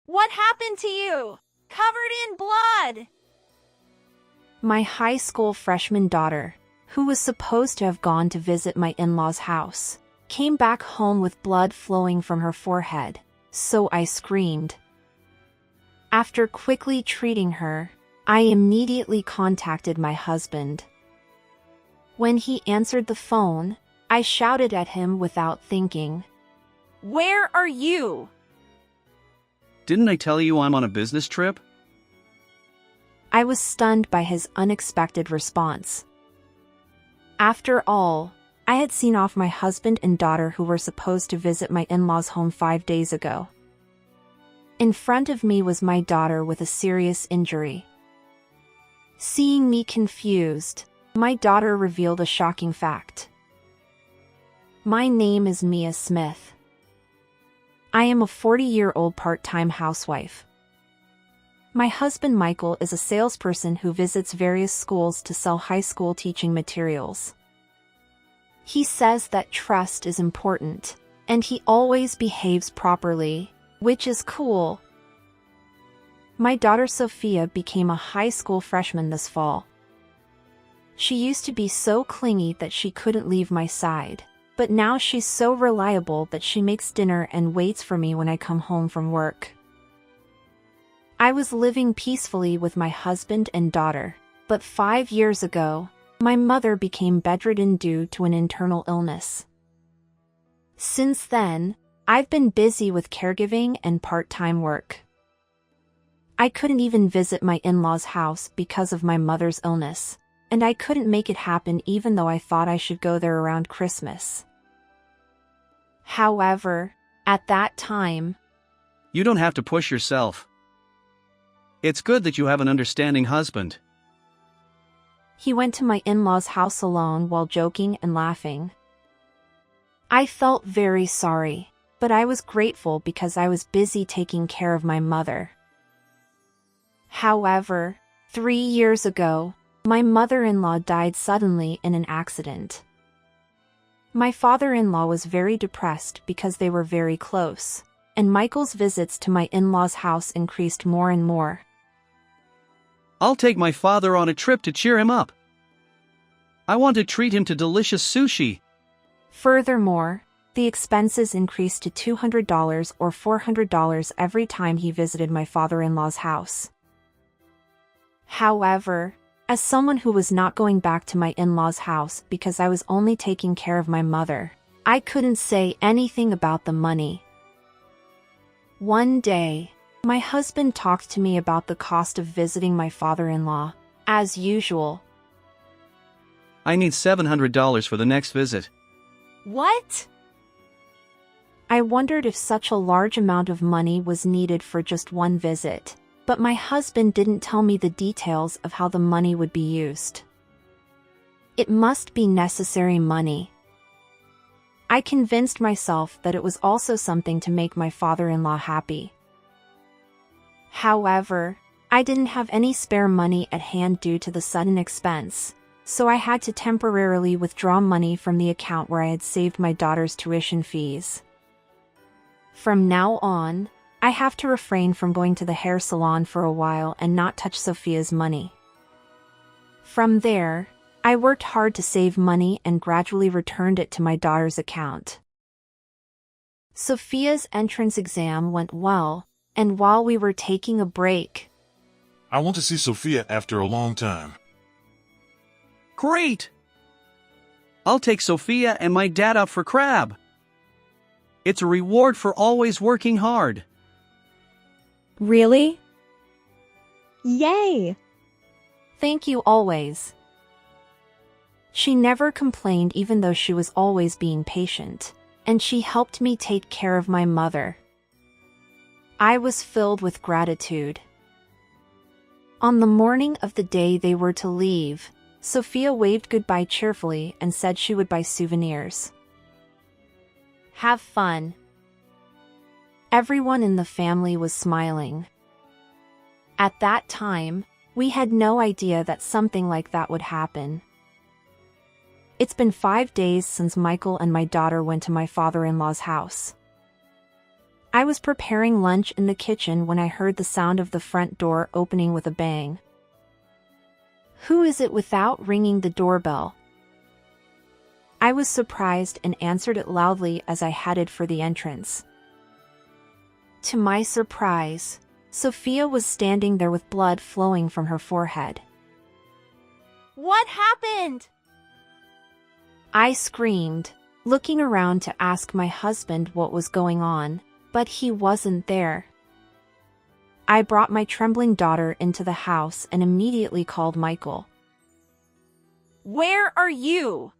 What happened to you? Covered in blood. My high school freshman daughter, who was supposed to have gone to visit my in-laws' house, came back home with blood flowing from her forehead, so I screamed. After quickly treating her, I immediately contacted my husband. When he answered the phone, I shouted at him without thinking. Where are you? Didn't I tell you I'm on a business trip? I was stunned by his unexpected response. After all, I had seen off my husband and daughter who were supposed to visit my in-laws' home 5 days ago. In front of me was my daughter with a serious injury. Seeing me confused, my daughter revealed a shocking fact. My name is Mia Smith. I am a 40-year-old part-time housewife. My husband Michael is a salesperson who visits various schools to sell high school teaching materials. He says that trust is important, and he always behaves properly, which is cool. My daughter Sophia became a high school freshman this fall. She used to be so clingy that she couldn't leave my side, but now she's so reliable that she makes dinner and waits for me when I come home from work. I was living peacefully with my husband and daughter, but 5 years ago, my mother became bedridden due to an internal illness. Since then, I've been busy with caregiving and part-time work. I couldn't even visit my in-laws' house because of my mother's illness, and I couldn't make it happen even though I thought I should go there around Christmas. However, at that time, You don't have to push yourself. It's good that you have an understanding husband. he went to my in-laws' house alone while joking and laughing. I felt very sorry, but I was grateful because I was busy taking care of my mother. However, 3 years ago, my mother-in-law died suddenly in an accident. My father-in-law was very depressed because they were very close, and Michael's visits to my in-laws' house increased more and more. I'll take my father on a trip to cheer him up. I want to treat him to delicious sushi. Furthermore, the expenses increased to $200 or $400 every time he visited my father-in-law's house. However, as someone who was not going back to my in-laws' house because I was only taking care of my mother, I couldn't say anything about the money. One day, my husband talked to me about the cost of visiting my father-in-law, as usual. I need $700 for the next visit. What? I wondered if such a large amount of money was needed for just one visit, but my husband didn't tell me the details of how the money would be used. It must be necessary money. I convinced myself that it was also something to make my father-in-law happy. However, I didn't have any spare money at hand due to the sudden expense, so I had to temporarily withdraw money from the account where I had saved my daughter's tuition fees. From now on, I have to refrain from going to the hair salon for a while and not touch Sophia's money. From there, I worked hard to save money and gradually returned it to my daughter's account. Sophia's entrance exam went well, and while we were taking a break, I want to see Sophia after a long time. Great! I'll take Sophia and my dad out for crab. It's a reward for always working hard. Really? Yay! thank you always. She never complained even though she was always being patient, and she helped me take care of my mother. I was filled with gratitude. On the morning of the day they were to leave, Sophia waved goodbye cheerfully and said she would buy souvenirs. Have fun. Everyone in the family was smiling. At that time, we had no idea that something like that would happen. It's been 5 days since Michael and my daughter went to my father-in-law's house. I was preparing lunch in the kitchen when I heard the sound of the front door opening with a bang. Who is it without ringing the doorbell? I was surprised and answered it loudly as I headed for the entrance. To my surprise, Sophia was standing there with blood flowing from her forehead. What happened? I screamed, looking around to ask my husband what was going on, but he wasn't there. I brought my trembling daughter into the house and immediately called Michael. Where are you?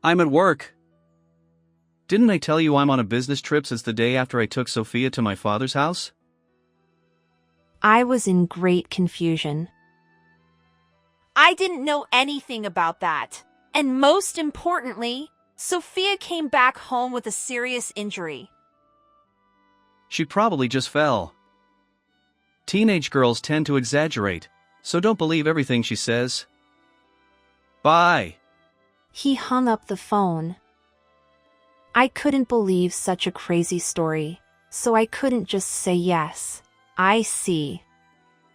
I'm at work. Didn't I tell you I'm on a business trip since the day after I took Sophia to my father's house? I was in great confusion. I didn't know anything about that. And most importantly, Sophia came back home with a serious injury. She probably just fell. Teenage girls tend to exaggerate, so don't believe everything she says. Bye. He hung up the phone. I couldn't believe such a crazy story, so I couldn't just say yes, I see.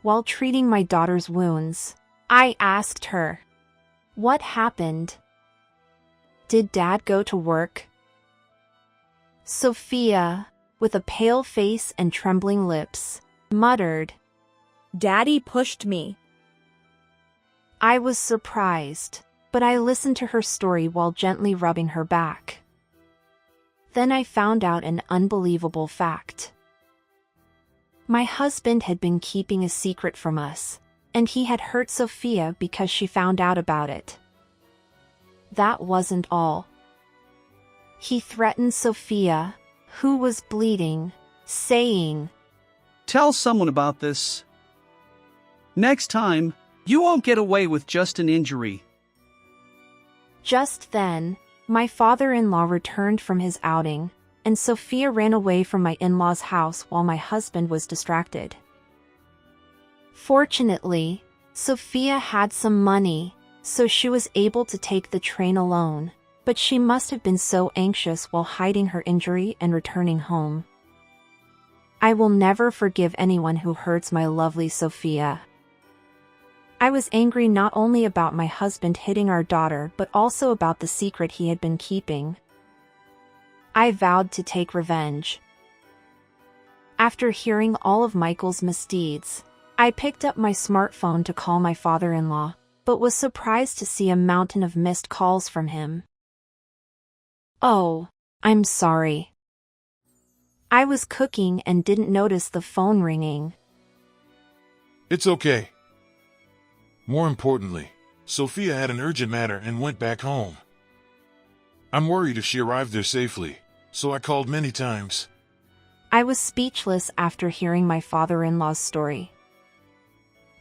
While treating my daughter's wounds, I asked her, what happened? Did Dad go to work? Sophia, with a pale face and trembling lips, muttered, Daddy pushed me. I was surprised, but I listened to her story while gently rubbing her back. Then I found out an unbelievable fact. My husband had been keeping a secret from us, and he had hurt Sophia because she found out about it. That wasn't all. He threatened Sophia, who was bleeding, saying, Tell someone about this. Next time, you won't get away with just an injury. Just then, my father-in-law returned from his outing, and Sophia ran away from my in-laws' house while my husband was distracted. Fortunately, Sophia had some money, so she was able to take the train alone, but she must have been so anxious while hiding her injury and returning home. I will never forgive anyone who hurts my lovely Sophia. I was angry not only about my husband hitting our daughter but also about the secret he had been keeping. I vowed to take revenge. After hearing all of Michael's misdeeds, I picked up my smartphone to call my father-in-law, but was surprised to see a mountain of missed calls from him. Oh, I'm sorry. I was cooking and didn't notice the phone ringing. It's okay. More importantly, Sophia had an urgent matter and went back home. I'm worried if she arrived there safely, so I called many times. I was speechless after hearing my father-in-law's story.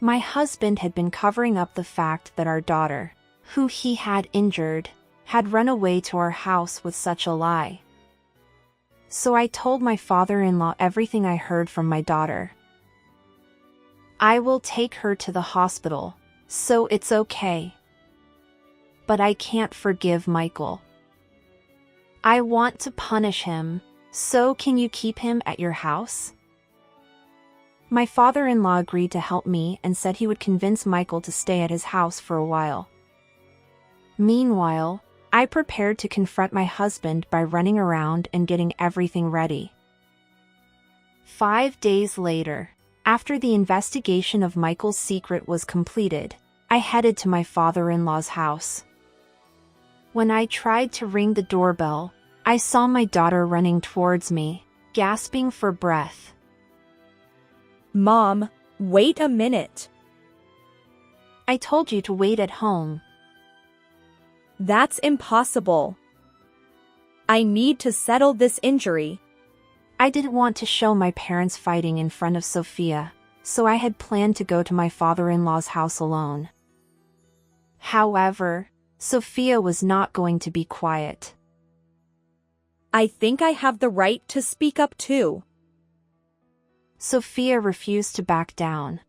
My husband had been covering up the fact that our daughter, who he had injured, had run away to our house with such a lie. So I told my father-in-law everything I heard from my daughter. I will take her to the hospital, so it's okay. But I can't forgive Michael. I want to punish him, so can you keep him at your house? My father-in-law agreed to help me and said he would convince Michael to stay at his house for a while. Meanwhile, I prepared to confront my husband by running around and getting everything ready. 5 days later, after the investigation of Michael's secret was completed, I headed to my father-in-law's house. When I tried to ring the doorbell, I saw my daughter running towards me, gasping for breath. Mom, wait a minute. I told you to wait at home. That's impossible. I need to settle this injury. I didn't want to show my parents fighting in front of Sophia, so I had planned to go to my father-in-law's house alone. However, Sophia was not going to be quiet. I think I have the right to speak up too. Sophia refused to back down.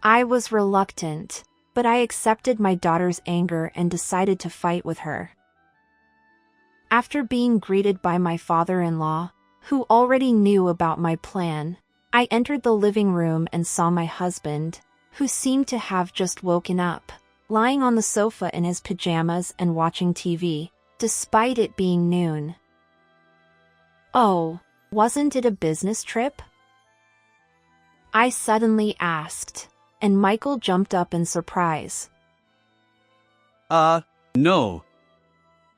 I was reluctant, but I accepted my daughter's anger and decided to fight with her. After being greeted by my father-in-law, who already knew about my plan. I entered the living room and saw my husband, who seemed to have just woken up, lying on the sofa in his pajamas and watching TV, despite it being noon. "Oh, wasn't it a business trip?" I suddenly asked, and Michael jumped up in surprise. No.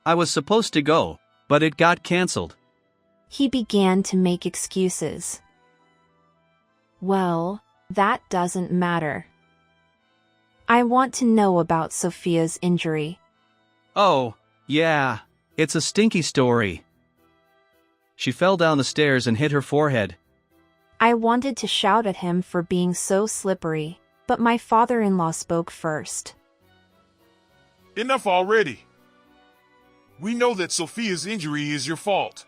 I was supposed to go, but it got canceled." He began to make excuses. "Well, that doesn't matter. I want to know about Sophia's injury." "Oh, yeah, it's a stinky story. She fell down the stairs and hit her forehead." I wanted to shout at him for being so slippery, but my father-in-law spoke first. Enough already. We know that Sophia's injury is your fault.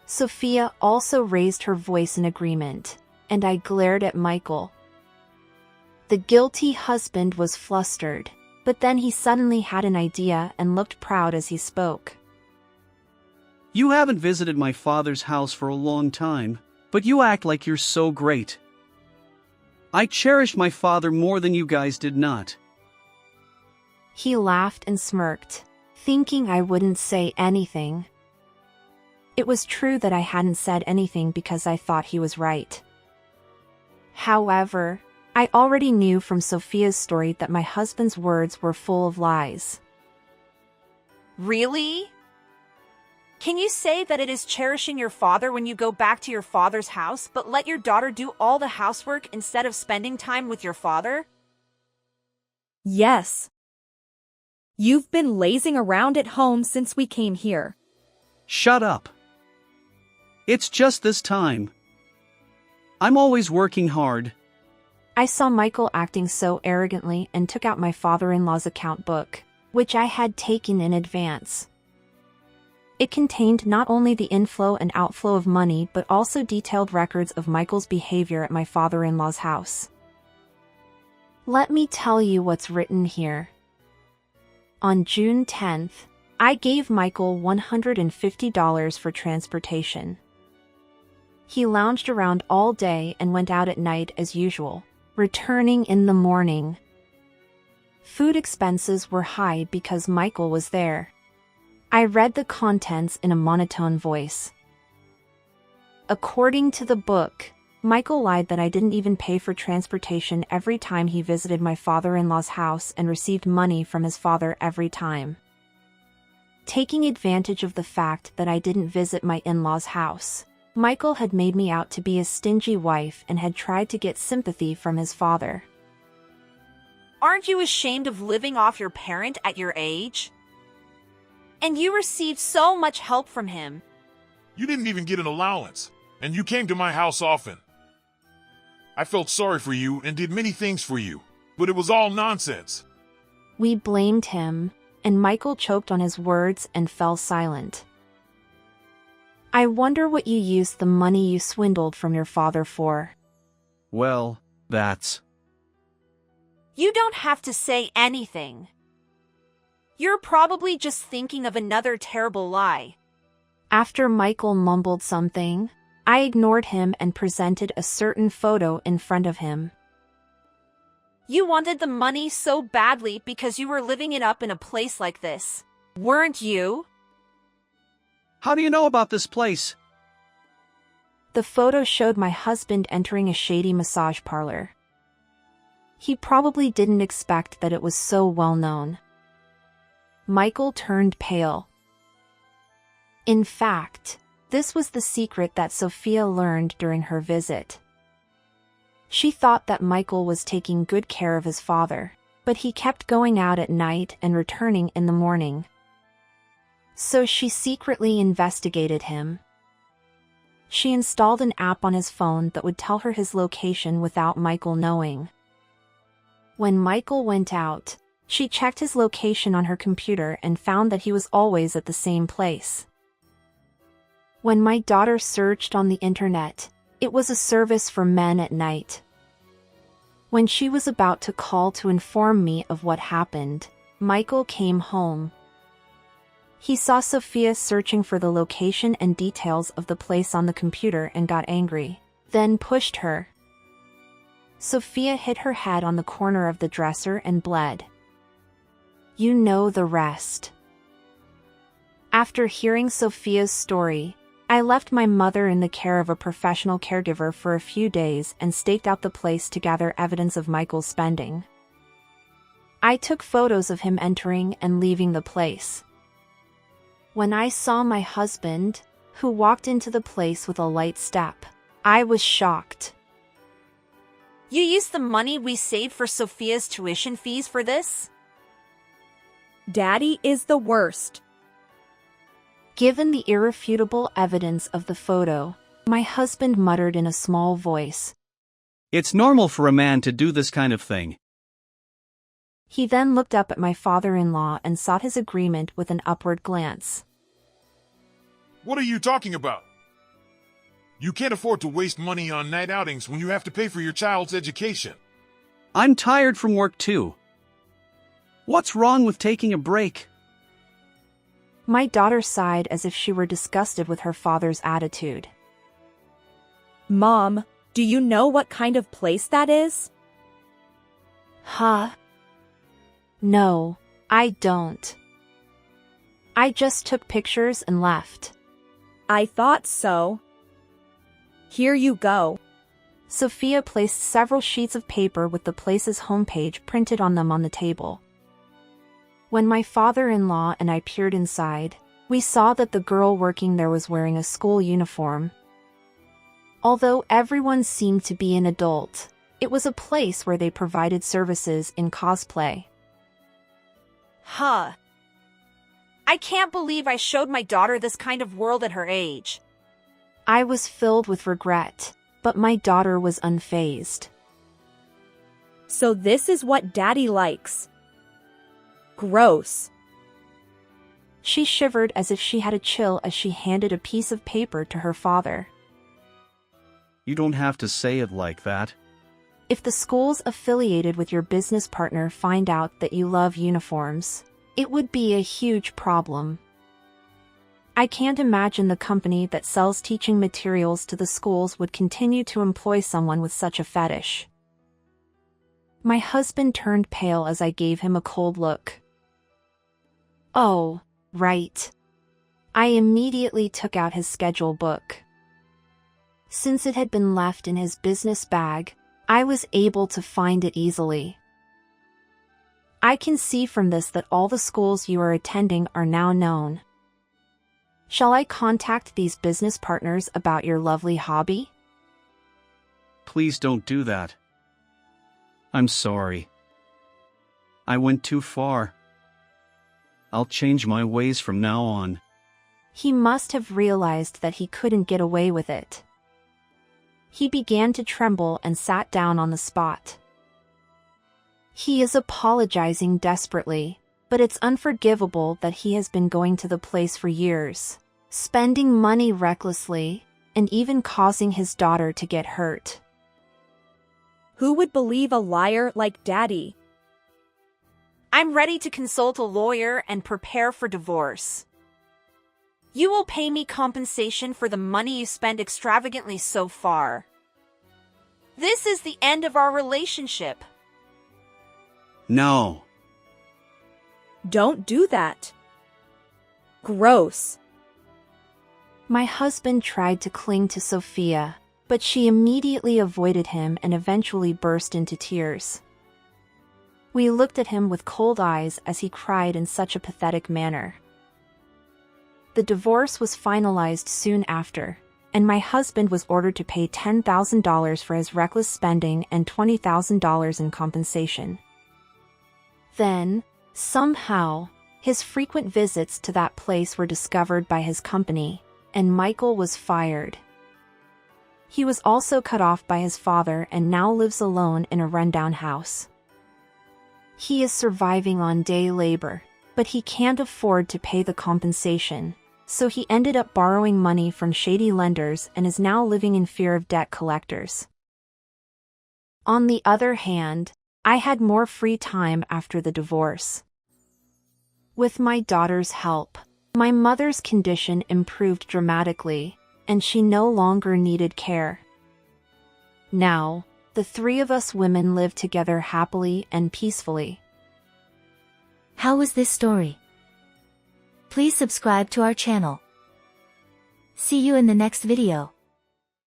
Sophia also raised her voice in agreement, and I glared at Michael. The guilty husband was flustered, but then he suddenly had an idea and looked proud as he spoke. "You haven't visited my father's house for a long time, but you act like you're so great. I cherish my father more than you guys did not." He laughed and smirked, thinking I wouldn't say anything. It was true that I hadn't said anything because I thought he was right. However, I already knew from Sophia's story that my husband's words were full of lies. Really? Can you say that it is cherishing your father when you go back to your father's house, but let your daughter do all the housework instead of spending time with your father? Yes. You've been lazing around at home since we came here. Shut up. It's just this time. I'm always working hard. I saw Michael acting so arrogantly and took out my father-in-law's account book, which I had taken in advance. It contained not only the inflow and outflow of money but also detailed records of Michael's behavior at my father-in-law's house. Let me tell you what's written here. On June 10th, I gave Michael $150 for transportation. He lounged around all day and went out at night as usual, returning in the morning. Food expenses were high because Michael was there. I read the contents in a monotone voice. According to the book, Michael lied that I didn't even pay for transportation every time he visited my father-in-law's house and received money from his father every time. Taking advantage of the fact that I didn't visit my in-laws' house, Michael had made me out to be a stingy wife and had tried to get sympathy from his father. Aren't you ashamed of living off your parent at your age? And you received so much help from him. You didn't even get an allowance, and you came to my house often. I felt sorry for you and did many things for you, but it was all nonsense. We blamed him, and Michael choked on his words and fell silent. I wonder what you used the money you swindled from your father for. Well, that's... You don't have to say anything. You're probably just thinking of another terrible lie. After Michael mumbled something, I ignored him and presented a certain photo in front of him. You wanted the money so badly because you were living it up in a place like this, weren't you? How do you know about this place? The photo showed my husband entering a shady massage parlor. He probably didn't expect that it was so well known. Michael turned pale. In fact, this was the secret that Sophia learned during her visit. She thought that Michael was taking good care of his father, but he kept going out at night and returning in the morning. So she secretly investigated him. She installed an app on his phone that would tell her his location without Michael knowing. When Michael went out, she checked his location on her computer and found that he was always at the same place. When my daughter searched on the internet, it was a service for men at night. When she was about to call to inform me of what happened, Michael came home. He saw Sophia searching for the location and details of the place on the computer and got angry, then pushed her. Sophia hit her head on the corner of the dresser and bled. You know the rest. After hearing Sophia's story, I left my mother in the care of a professional caregiver for a few days and staked out the place to gather evidence of Michael's spending. I took photos of him entering and leaving the place. When I saw my husband, who walked into the place with a light step, I was shocked. You used the money we saved for Sophia's tuition fees for this? Daddy is the worst. Given the irrefutable evidence of the photo, my husband muttered in a small voice. It's normal for a man to do this kind of thing. He then looked up at my father-in-law and sought his agreement with an upward glance. What are you talking about? You can't afford to waste money on night outings when you have to pay for your child's education. I'm tired from work too. What's wrong with taking a break? My daughter sighed as if she were disgusted with her father's attitude. Mom, do you know what kind of place that is? Huh? No, I don't. I just took pictures and left. I thought so. Here you go. Sophia placed several sheets of paper with the place's homepage printed on them on the table. When my father-in-law and I peered inside, we saw that the girl working there was wearing a school uniform. Although everyone seemed to be an adult, it was a place where they provided services in cosplay. Huh. I can't believe I showed my daughter this kind of world at her age. I was filled with regret, but my daughter was unfazed. So this is what Daddy likes. Gross. She shivered as if she had a chill as she handed a piece of paper to her father. You don't have to say it like that. If the schools affiliated with your business partner find out that you love uniforms, it would be a huge problem. I can't imagine the company that sells teaching materials to the schools would continue to employ someone with such a fetish. My husband turned pale as I gave him a cold look. Oh, right. I immediately took out his schedule book. Since it had been left in his business bag, I was able to find it easily. I can see from this that all the schools you are attending are now known. Shall I contact these business partners about your lovely hobby? Please don't do that. I'm sorry. I went too far. I'll change my ways from now on. He must have realized that he couldn't get away with it. He began to tremble and sat down on the spot. He is apologizing desperately, but it's unforgivable that he has been going to the place for years, spending money recklessly, and even causing his daughter to get hurt. Who would believe a liar like Daddy? I'm ready to consult a lawyer and prepare for divorce. You will pay me compensation for the money you spend extravagantly so far. This is the end of our relationship. No. Don't do that. Gross. My husband tried to cling to Sophia, but she immediately avoided him and eventually burst into tears. We looked at him with cold eyes as he cried in such a pathetic manner. The divorce was finalized soon after, and my husband was ordered to pay $10,000 for his reckless spending and $20,000 in compensation. Then, somehow, his frequent visits to that place were discovered by his company, and Michael was fired. He was also cut off by his father and now lives alone in a rundown house. He is surviving on day labor, but he can't afford to pay the compensation, so he ended up borrowing money from shady lenders and is now living in fear of debt collectors. On the other hand, I had more free time after the divorce. With my daughter's help, My mother's condition improved dramatically, and she no longer needed care. Now, the three of us women live together happily and peacefully. How was this story? Please subscribe to our channel. See you in the next video.